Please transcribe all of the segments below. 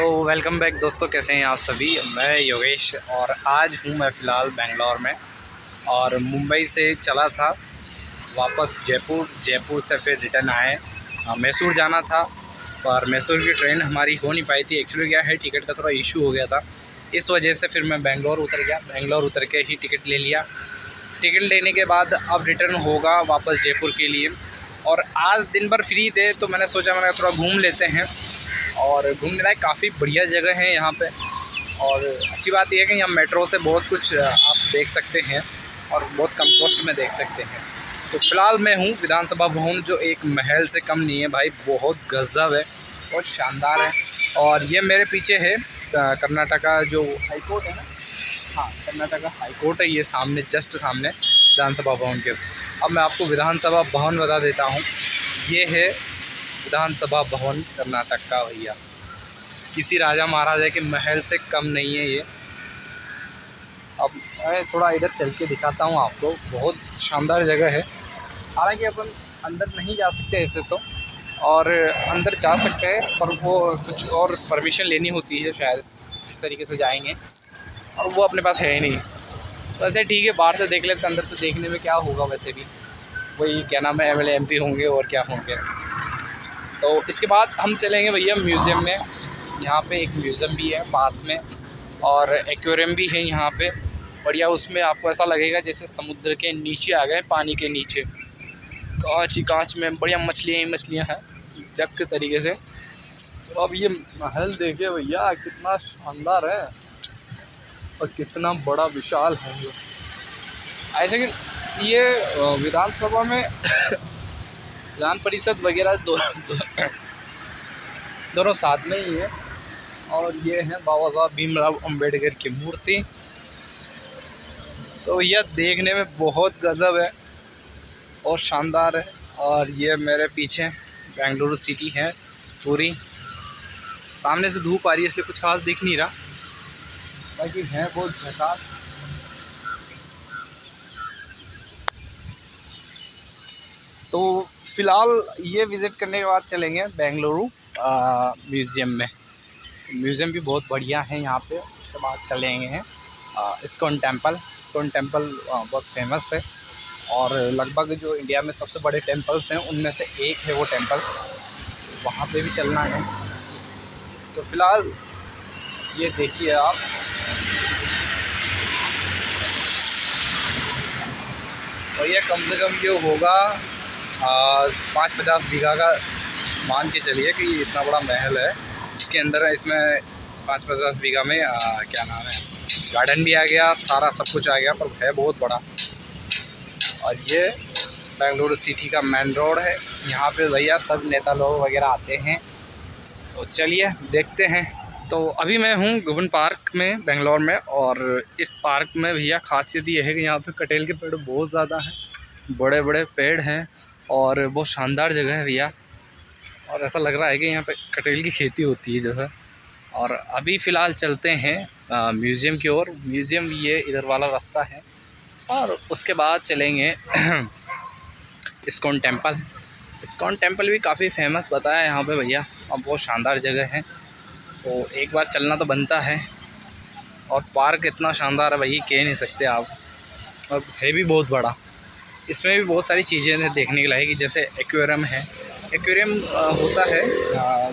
तो welcome back दोस्तों, कैसे हैं आप सभी। मैं योगेश और आज हूँ मैं फ़िलहाल बेंगलोर में और मुंबई से चला था वापस जयपुर से फिर रिटर्न आए। मैसूर जाना था पर मैसूर की ट्रेन हमारी हो नहीं पाई थी। एक्चुअली क्या है, टिकट का थोड़ा इशू हो गया था, इस वजह से फिर मैं बेंगलोर उतर गया। बेंगलोर उतर के ही टिकट ले लिया। टिकट लेने के बाद अब रिटर्न होगा वापस जयपुर के लिए। और आज दिन भर फ्री थे तो मैंने सोचा मैंने थोड़ा घूम लेते हैं। और घूमने लायक काफ़ी बढ़िया जगह है यहाँ पे। और अच्छी बात यह है कि यहाँ मेट्रो से बहुत कुछ आप देख सकते हैं और बहुत कम कॉस्ट में देख सकते हैं। तो फ़िलहाल मैं हूँ विधानसभा भवन, जो एक महल से कम नहीं है भाई, बहुत गज़ब है, बहुत शानदार है। और ये मेरे पीछे है कर्नाटका जो हाई कोर्ट है ना, हाँ कर्नाटका हाई कोर्ट है, ये सामने जस्ट सामने विधानसभा भवन के। अब मैं आपको विधानसभा भवन बता देता हूँ। ये है विधानसभा भवन कर्नाटक का भैया, किसी राजा महाराजा के महल से कम नहीं है ये। अब मैं थोड़ा इधर चल के दिखाता हूँ आपको, बहुत शानदार जगह है। हालांकि अपन अंदर नहीं जा सकते ऐसे तो, और अंदर जा सकते हैं पर वो कुछ और परमिशन लेनी होती है शायद, इस तरीके से जाएंगे और वो अपने पास है ही नहीं। तो ऐसे ठीक है, बाहर से देख लेते, अंदर से देखने में क्या होगा, वैसे भी वही क्या नाम है एमएलए एमपी होंगे और क्या होंगे। तो इसके बाद हम चलेंगे भैया म्यूज़ियम में। यहाँ पे एक म्यूज़ियम भी है पास में और एक्वेरियम भी है यहाँ पे बढ़िया। उसमें आपको ऐसा लगेगा जैसे समुद्र के नीचे आ गए, पानी के नीचे, कांच ही कांच में बढ़िया मछलियाँ ही मछलियाँ हैं जग के तरीके से। तो अब ये महल देखिए भैया, कितना शानदार है और कितना बड़ा विशाल है ये। ऐसे कि ये विधानसभा में विधान परिषद वगैरह दोनों साथ में ही है। और ये है बाबा साहब भीमराव अंबेडकर की मूर्ति। तो यह देखने में बहुत गजब है और शानदार है। और ये मेरे पीछे बेंगलुरु सिटी है पूरी। सामने से धूप आ रही है इसलिए कुछ खास दिख नहीं रहा, बाकी है बहुत झकास। तो फ़िलहाल ये विज़िट करने के बाद चलेंगे बेंगलुरु म्यूज़ियम में। म्यूज़ियम भी बहुत बढ़िया है यहाँ पे। उसके बाद चलेंगे इस्कॉन टेम्पल। इस्कॉन टेम्पल बहुत फेमस है और लगभग जो इंडिया में सबसे बड़े टेम्पल्स हैं उनमें से एक है वो टेम्पल, वहाँ पे भी चलना है। तो फ़िलहाल ये देखिए आप, और ये कम से कम जो होगा 5-50 बीघा का मान के चलिए कि ये इतना बड़ा महल है। इसके अंदर इसमें 5-50 बीघा में क्या नाम है, गार्डन भी आ गया, सारा सब कुछ आ गया, पर है बहुत बड़ा। और ये बेंगलुरु सिटी का मेन रोड है। यहाँ पे भैया सब नेता लोग वगैरह आते हैं। तो चलिए देखते हैं। तो अभी मैं हूँ गुबन पार्क में बेंगलोर में, और इस पार्क में भैया खासियत ये है कि यहाँ पे कटेल के पेड़ बहुत ज़्यादा हैं, बड़े बड़े पेड़ हैं और बहुत शानदार जगह है भैया। और ऐसा लग रहा है कि यहाँ पे कटेल की खेती होती है जैसा। और अभी फ़िलहाल चलते हैं म्यूज़ियम की ओर। म्यूज़ियम ये इधर वाला रास्ता है और उसके बाद चलेंगे इस्कॉन टेम्पल। इस्कॉन टेम्पल भी काफ़ी फेमस बताया है यहाँ पे भैया, और बहुत शानदार जगह है, तो एक बार चलना तो बनता है। और पार्क इतना शानदार है भाई, कह नहीं सकते आप, और है भी बहुत बड़ा। इसमें भी बहुत सारी चीज़ें हैं देखने के लायक, जैसे एक्वेरियम है। एक्वेरियम होता है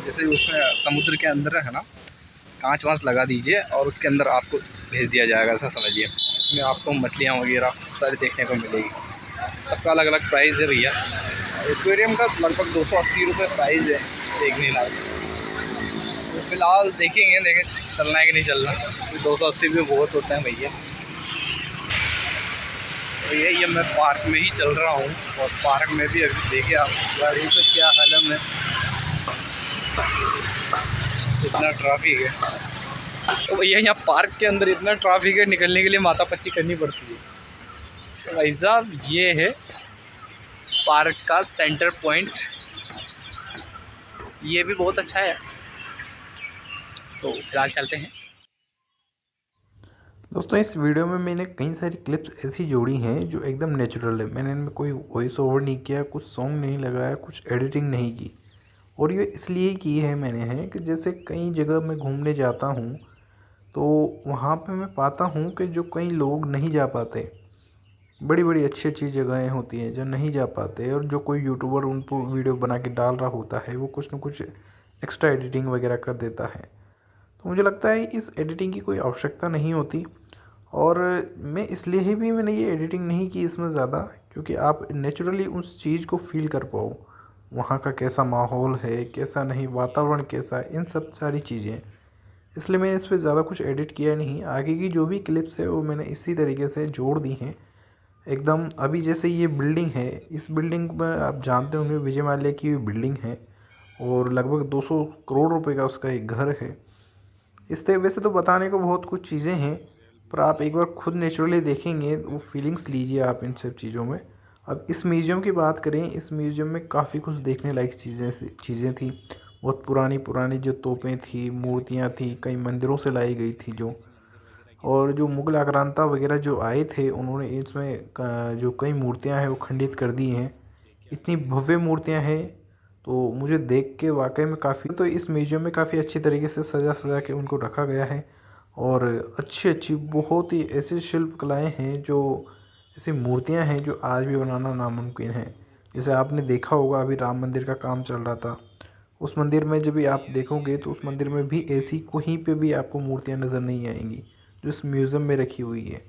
जैसे उसमें समुद्र के अंदर है ना, कांच वाँच लगा दीजिए और उसके अंदर आपको भेज दिया जाएगा, ऐसा समझिए। इसमें आपको मछलियाँ वगैरह सारी देखने को मिलेगी। सबका अलग अलग प्राइस है भैया। एक्वेरियम का लगभग 280 रुपये प्राइस है देखने लायक। तो फिलहाल देखेंगे चलना है कि नहीं चलना। 280 रुपये बहुत होते हैं भैया। तो ये मैं पार्क में ही चल रहा हूँ, और पार्क में भी अभी देखिए आप गाड़ी तो क्या हालत है, इतना ट्रैफिक है। तो भैया यहाँ पार्क के अंदर इतना ट्रैफिक है, निकलने के लिए माथापच्ची करनी पड़ती है। तो भाई साहब ये है पार्क का सेंटर पॉइंट, ये भी बहुत अच्छा है। तो फिलहाल चलते हैं। दोस्तों इस वीडियो में मैंने कई सारी क्लिप्स ऐसी जोड़ी हैं जो एकदम नेचुरल है। मैंने इनमें कोई वॉइस ओवर नहीं किया, कुछ सॉन्ग नहीं लगाया, कुछ एडिटिंग नहीं की, और ये इसलिए की है मैंने है कि जैसे कई जगह मैं घूमने जाता हूँ तो वहाँ पे मैं पाता हूँ कि जो कई लोग नहीं जा पाते, बड़ी बड़ी अच्छी अच्छी जगहें होती हैं जो नहीं जा पाते, और जो कोई यूट्यूबर उनको वीडियो बना के डाल रहा होता है वो कुछ ना कुछ एक्स्ट्रा एडिटिंग वगैरह कर देता है। तो मुझे लगता है इस एडिटिंग की कोई आवश्यकता नहीं होती। और मैं इसलिए ही भी मैंने ये एडिटिंग नहीं की इसमें ज़्यादा, क्योंकि आप नेचुरली उस चीज़ को फील कर पाओ, वहाँ का कैसा माहौल है कैसा नहीं, वातावरण कैसा है, इन सब सारी चीज़ें। इसलिए मैंने इस पर ज़्यादा कुछ एडिट किया नहीं। आगे की जो भी क्लिप्स है वो मैंने इसी तरीके से जोड़ दी हैं एकदम। अभी जैसे ये बिल्डिंग है, इस बिल्डिंग में आप जानते होंगे विजय माल्या की बिल्डिंग है और लगभग 200 करोड़ रुपए का उसका एक घर है। इस तरह वैसे तो बताने को बहुत कुछ चीज़ें हैं, पर आप एक बार खुद नेचुरली देखेंगे वो फीलिंग्स लीजिए आप इन सब चीज़ों में। अब इस म्यूज़ियम की बात करें, इस म्यूज़ियम में काफ़ी कुछ देखने लायक चीज़ें थी। बहुत पुरानी पुरानी जो तोपें थी, मूर्तियाँ थी, कई मंदिरों से लाई गई थी जो, और जो मुग़ल आक्रांता वगैरह जो आए थे उन्होंने इसमें जो कई मूर्तियाँ हैं वो खंडित कर दी हैं। इतनी भव्य मूर्तियाँ हैं, तो मुझे देख के वाकई में काफ़ी, तो इस म्यूज़ियम में काफ़ी अच्छी तरीके से सजा सजा के उनको रखा गया है। और अच्छी अच्छी बहुत ही ऐसी शिल्प कलाएँ हैं, जो ऐसी मूर्तियाँ हैं जो आज भी बनाना नामुमकिन है। जैसे आपने देखा होगा अभी राम मंदिर का काम चल रहा था, उस मंदिर में जब भी आप देखोगे तो उस मंदिर में भी ऐसी कहीं पे भी आपको मूर्तियाँ नज़र नहीं आएंगी जो इस म्यूज़ियम में रखी हुई है।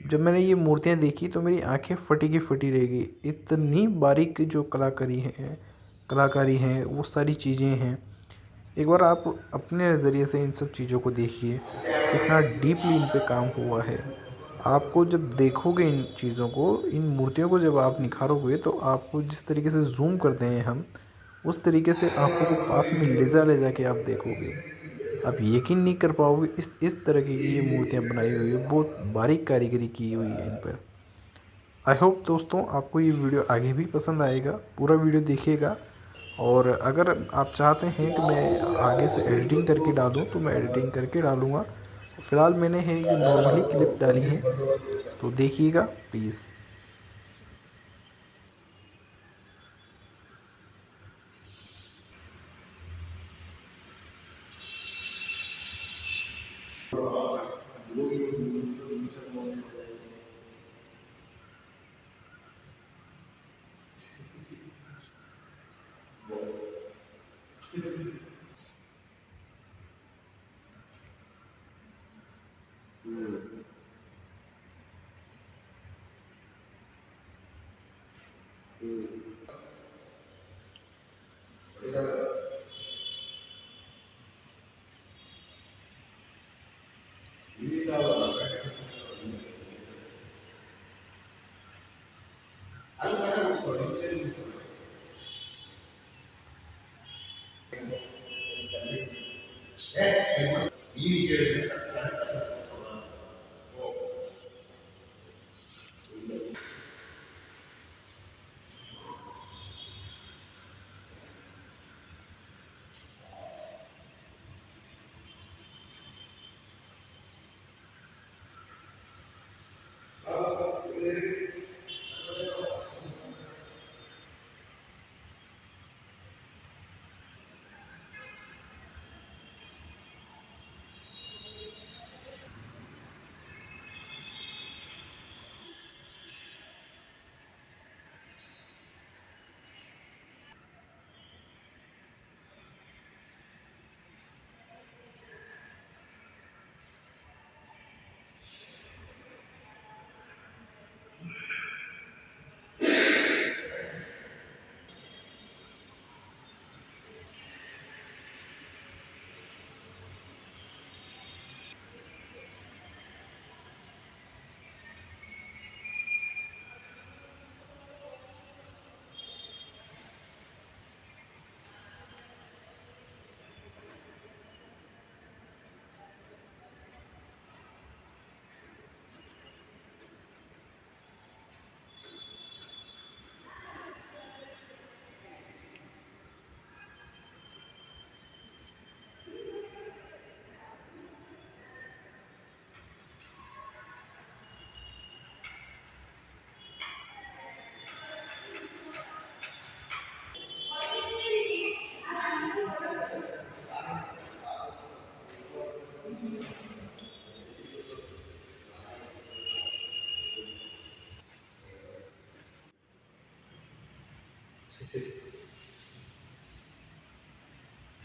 जब मैंने ये मूर्तियाँ देखी तो मेरी आंखें फटी की फटी रह गई। इतनी बारीक जो कलाकारी है वो सारी चीज़ें हैं। एक बार आप अपने नज़रिए से इन सब चीज़ों को देखिए, कितना डीपली इन पे काम हुआ है। आपको जब देखोगे इन चीज़ों को, इन मूर्तियों को जब आप निखारोगे, तो आपको जिस तरीके से ज़ूम करते हैं हम, उस तरीके से आँखों को पास में ले जा के आप देखोगे। आप यकीन नहीं कर पाओगे इस तरीके की ये मूर्तियाँ बनाई हुई है, बहुत बारीक कारीगरी की हुई है इन पर। आई होप दोस्तों आपको ये वीडियो आगे भी पसंद आएगा, पूरा वीडियो देखिएगा। और अगर आप चाहते हैं कि मैं आगे से एडिटिंग करके डालूँ तो मैं एडिटिंग करके डालूँगा। फ़िलहाल मैंने है ये नॉर्मली क्लिप डाली है, तो देखिएगा प्लीज़।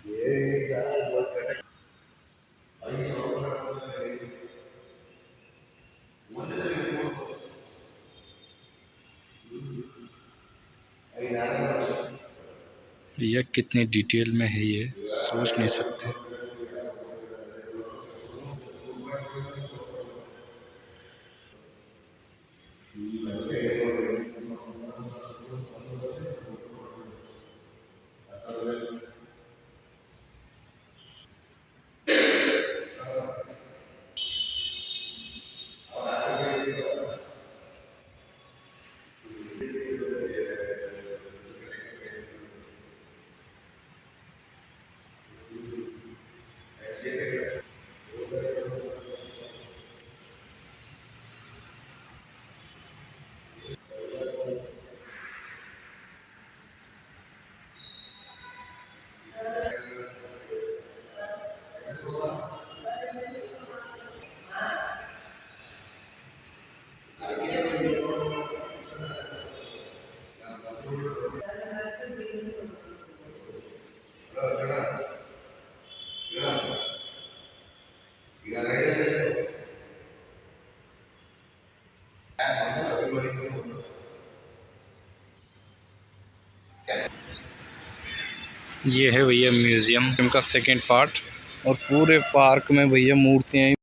यह कितनी डिटेल में है ये सोच नहीं सकते। ये है भैया म्यूज़ियम का सेकंड पार्ट, और पूरे पार्क में भैया मूर्तियाँ।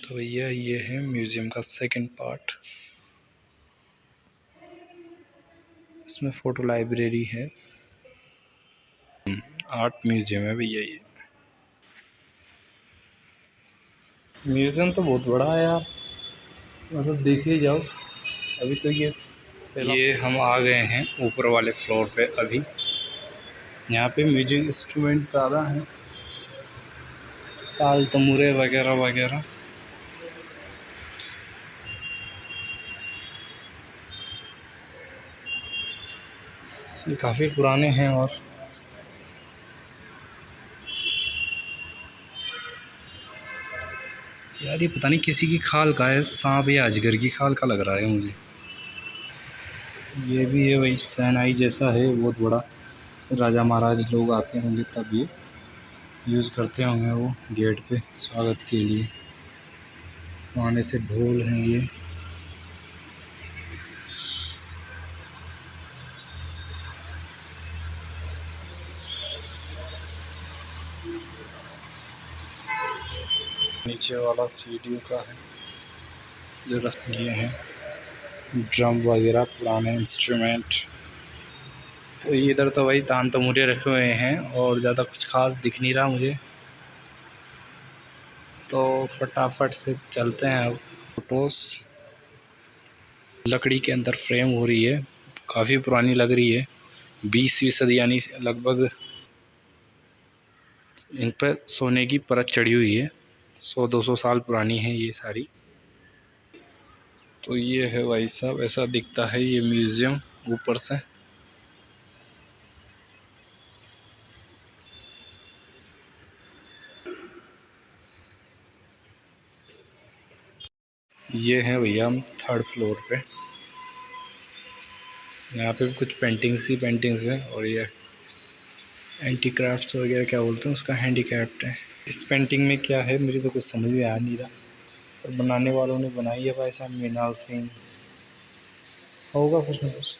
तो भैया ये है म्यूज़ियम का सेकंड पार्ट। इसमें फ़ोटो लाइब्रेरी है, आर्ट म्यूज़ियम है भैया ये। म्यूज़ियम तो बहुत बड़ा है यार, मतलब देखे ही जाओ। अभी तो ये हम आ गए हैं ऊपर वाले फ्लोर पे। अभी यहाँ पे म्यूजिक इंस्ट्रूमेंट ज़्यादा हैं, ताल तमूरे वगैरह वगैरह। ये काफ़ी पुराने हैं। और यार ये पता नहीं किसी की खाल का है, सांप या अजगर की खाल का लग रहा है मुझे। ये भी है भाई, शहनाई जैसा है बहुत बड़ा। राजा महाराज लोग आते होंगे तब ये यूज़ करते होंगे वो गेट पे स्वागत के लिए। पुराने से ढोल हैं ये। नीचे वाला सीढ़ियों का है जो रख लिए हैं, ड्रम वगैरह पुराने इंस्ट्रूमेंट। तो इधर तो भाई तान तमूरे रखे हुए हैं और ज़्यादा कुछ खास दिख नहीं रहा मुझे, तो फटाफट से चलते हैं अब। फोटोस लकड़ी के अंदर फ्रेम हो रही है, काफ़ी पुरानी लग रही है, 20वीं सदी यानी लगभग। इन पर सोने की परत चढ़ी हुई है, 100-200 साल पुरानी है ये सारी। तो ये है भाई साहब, ऐसा दिखता है ये म्यूज़ियम ऊपर से। ये है भैया हम थर्ड फ्लोर पे। यहाँ पे भी कुछ पेंटिंग्स हैं, और ये एंटी क्राफ्ट्स वगैरह क्या बोलते हैं उसका, हैंडीक्राफ्ट है। इस पेंटिंग में क्या है मुझे तो कुछ समझ में आ नहीं रहा, और बनाने वालों ने बनाई है भाई साहब, मृणाल सिंह होगा कुछ ना कुछ।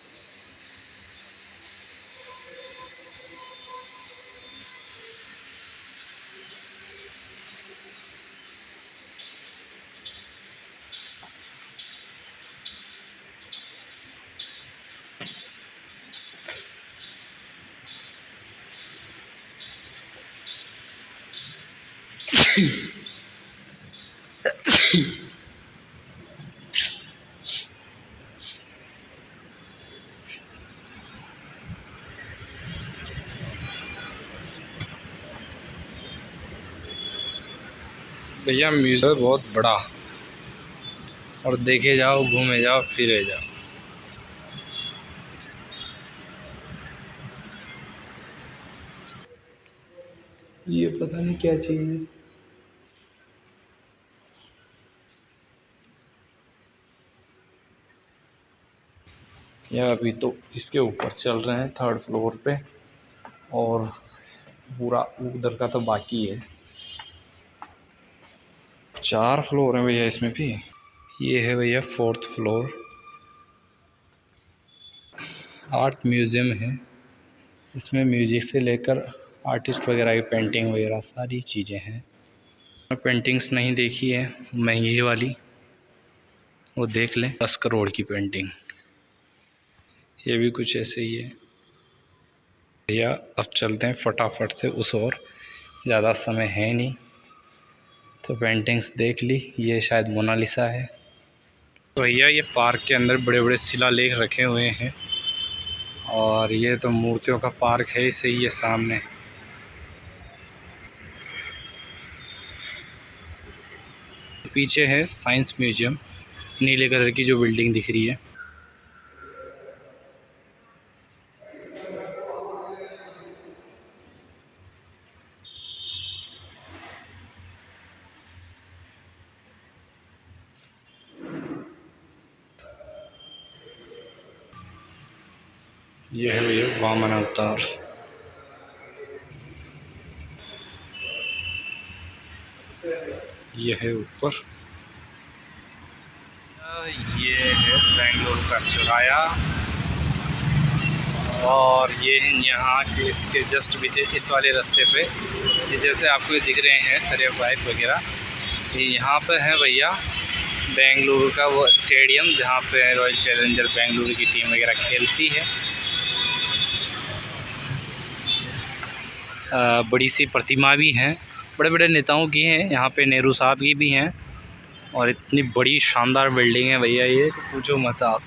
भैया म्यूजियम बहुत बड़ा, और देखे जाओ, घूमे जाओ, फिरे जाओ। ये पता नहीं क्या चीज़ है। या अभी तो इसके ऊपर चल रहे हैं 3rd फ्लोर पे, और पूरा उधर का तो बाकी है। 4 फ्लोर हैं भैया इसमें भी। ये है भैया 4th फ्लोर। आर्ट म्यूज़ियम है, इसमें म्यूजिक से लेकर आर्टिस्ट वगैरह की पेंटिंग वगैरह सारी चीज़ें हैं। पेंटिंग्स नहीं देखी है महंगी वाली, वो देख लें। 10 करोड़ की पेंटिंग, ये भी कुछ ऐसे ही है। भैया अब चलते हैं फटाफट से उस ओर, ज़्यादा समय है नहीं। तो पेंटिंग्स देख ली, ये शायद मोनालिसा है। तो भैया ये पार्क के अंदर बड़े बड़े शिलालेख रखे हुए हैं, और ये तो मूर्तियों का पार्क है इसे ये सामने। पीछे है साइंस म्यूजियम, नीले कलर की जो बिल्डिंग दिख रही है। ये है भैया वामन अवतार। ये है ऊपर। ये है बेंगलुरु का चौराया, और ये यहाँ के इसके जस्ट पीछे इस वाले रास्ते पे ये जैसे आपको दिख रहे हैं सरिया बाइक वगैरह, ये यहाँ पे है भैया बेंगलुरु का वो स्टेडियम जहाँ पे रॉयल चैलेंजर बेंगलुरु की टीम वगैरह खेलती है। बड़ी सी प्रतिमा भी हैं, बड़े बड़े नेताओं की हैं, यहाँ पे नेहरू साहब की भी हैं, और इतनी बड़ी शानदार बिल्डिंग है भैया, ये पूछो मत आप,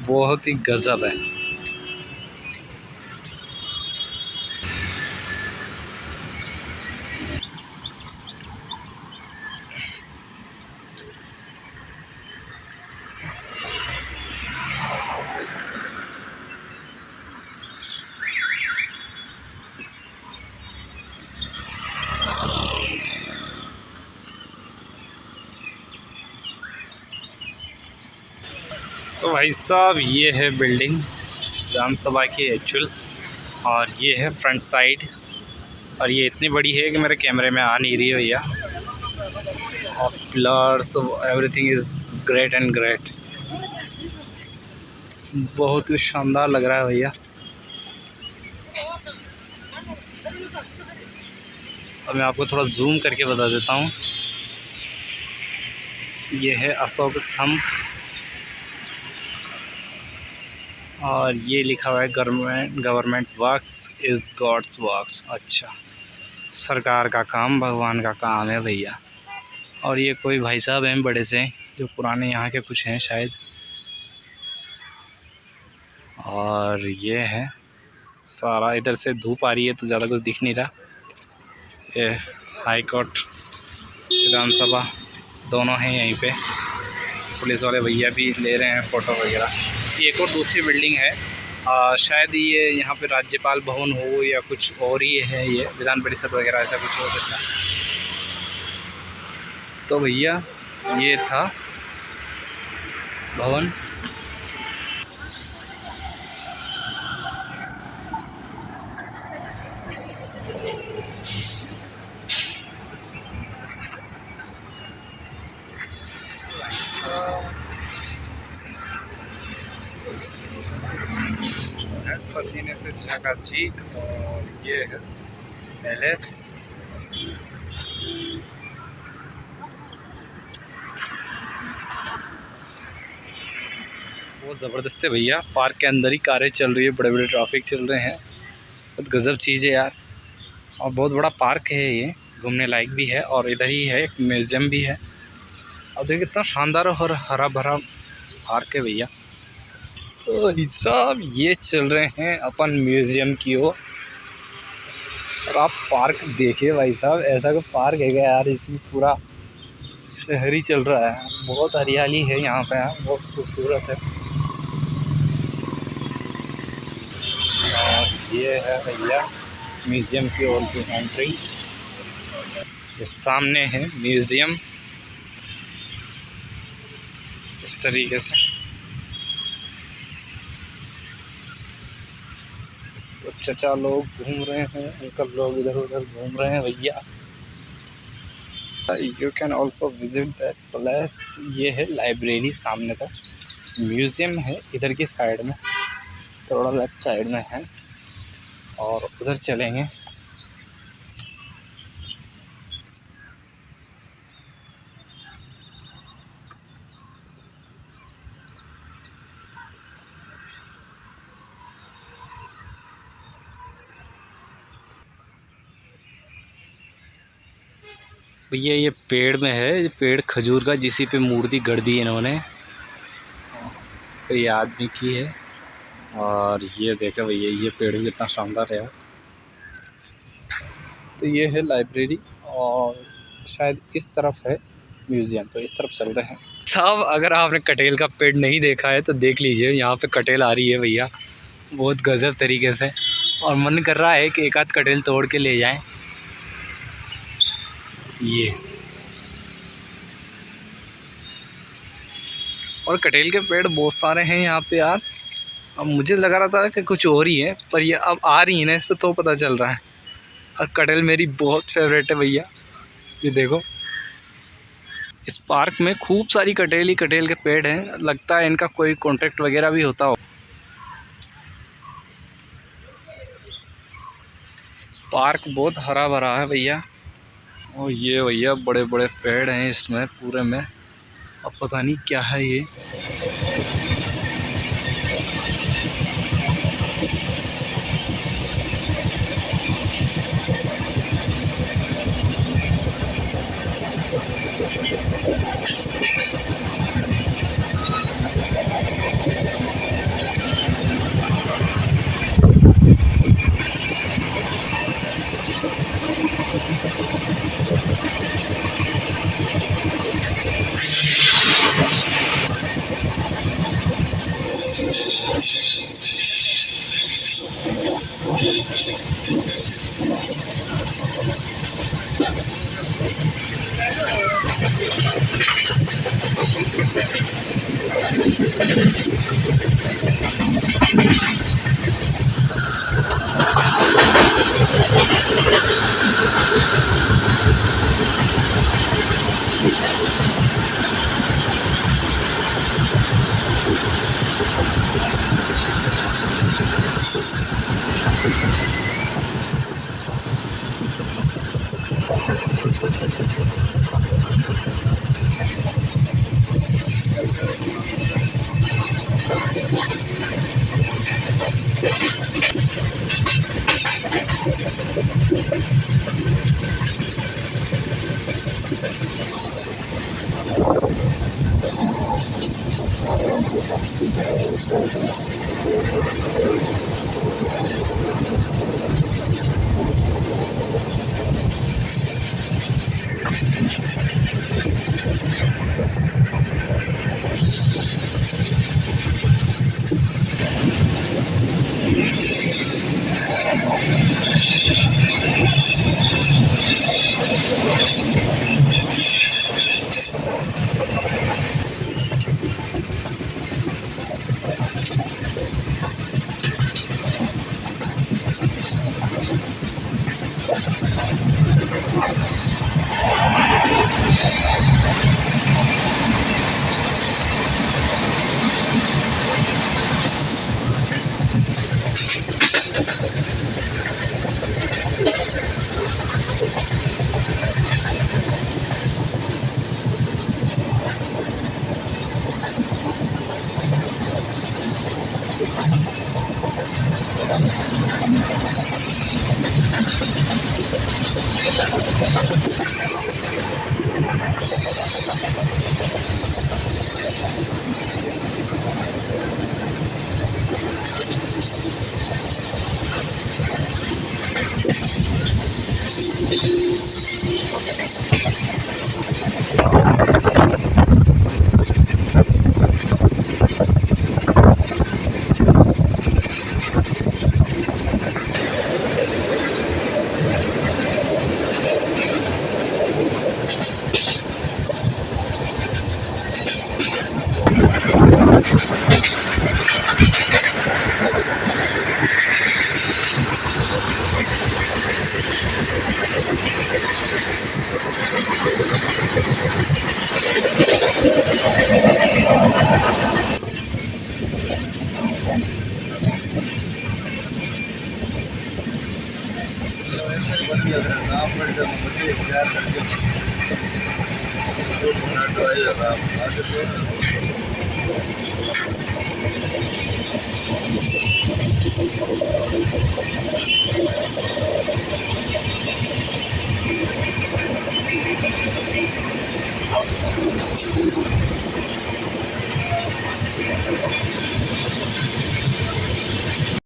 बहुत ही गजब है। तो भाई साहब ये है बिल्डिंग विधानसभा की एक्चुअल, और ये है फ्रंट साइड, और ये इतनी बड़ी है कि मेरे कैमरे में आ नहीं रही है भैया, और pillars everything is great and great, बहुत ही शानदार लग रहा है भैया। अब मैं आपको थोड़ा जूम करके बता देता हूँ। ये है अशोक स्तंभ, और ये लिखा हुआ है government works is God's works. अच्छा, सरकार का काम भगवान का काम है भैया। और ये कोई भाई साहब हैं बड़े से, जो पुराने यहाँ के कुछ हैं शायद। और ये है सारा, इधर से धूप आ रही है तो ज़्यादा कुछ दिख नहीं रहा। ये हाई कोर्ट विधानसभा दोनों हैं यहीं पे, पुलिस वाले भैया भी ले रहे हैं फ़ोटो वगैरह। ये एक और दूसरी बिल्डिंग है, शायद ये यहाँ पे राज्यपाल भवन हो या कुछ और ही है, ये विधान परिषद वगैरह ऐसा कुछ हो सकता है। तो भैया ये था भवन। पसीने से झकाझीक, और ये है पैलेस। बहुत ज़बरदस्त है भैया, पार्क के अंदर ही कारें चल रही है, बड़े बड़े ट्रैफिक चल रहे हैं, बहुत गजब चीज़ है यार। और बहुत बड़ा पार्क है ये, घूमने लायक भी है। और इधर ही है एक म्यूज़ियम भी है। और देखिए कितना शानदार और हरा भरा पार्क है भैया। तो हिसाब ये चल रहे हैं अपन म्यूज़ियम की ओर। और आप पार्क देखिए भाई साहब, ऐसा कोई पार्क है क्या यार, इसमें पूरा शहर ही चल रहा है। बहुत हरियाली है यहाँ पे यार, बहुत खूबसूरत है। और ये है भैया म्यूज़ियम की ओर की एंट्री। ये सामने है म्यूज़ियम इस तरीके से। तो चचा लोग घूम रहे हैं, अंकल लोग इधर उधर घूम रहे हैं भैया। You can also visit that place. ये है लाइब्रेरी सामने तक, म्यूज़ियम है इधर की साइड में, थोड़ा लेफ्ट साइड में है। और उधर चलेंगे। भैया ये पेड़ में है, ये पेड़ खजूर का, जिसी पे मूर्ति गढ़ दी इन्होंने, कोई आदमी की है। और ये देखो भैया, ये पेड़ भी कितना शानदार है यार। तो ये है लाइब्रेरी और शायद इस तरफ है म्यूज़ियम, तो इस तरफ चलते हैं साहब। अगर आपने कटेल का पेड़ नहीं देखा है तो देख लीजिए, यहाँ पे कटेल आ रही है भैया, बहुत गजब तरीके से। और मन कर रहा है कि एक आध कटेल तोड़ के ले जाएं। ये और कटेल के पेड़ बहुत सारे हैं यहाँ पे यार। अब मुझे लग रहा था कि कुछ और ही है, पर ये अब आ रही है ना इस पर तो पता चल रहा है। और कटेल मेरी बहुत फेवरेट है भैया, ये देखो। इस पार्क में खूब सारी कटेल ही कटेल के पेड़ हैं, लगता है इनका कोई कॉन्ट्रैक्ट वगैरह भी होता हो। पार्क बहुत हरा भरा है भैया। और ये भैया बड़े बड़े पेड़ हैं इसमें पूरे में, अब पता नहीं क्या है ये।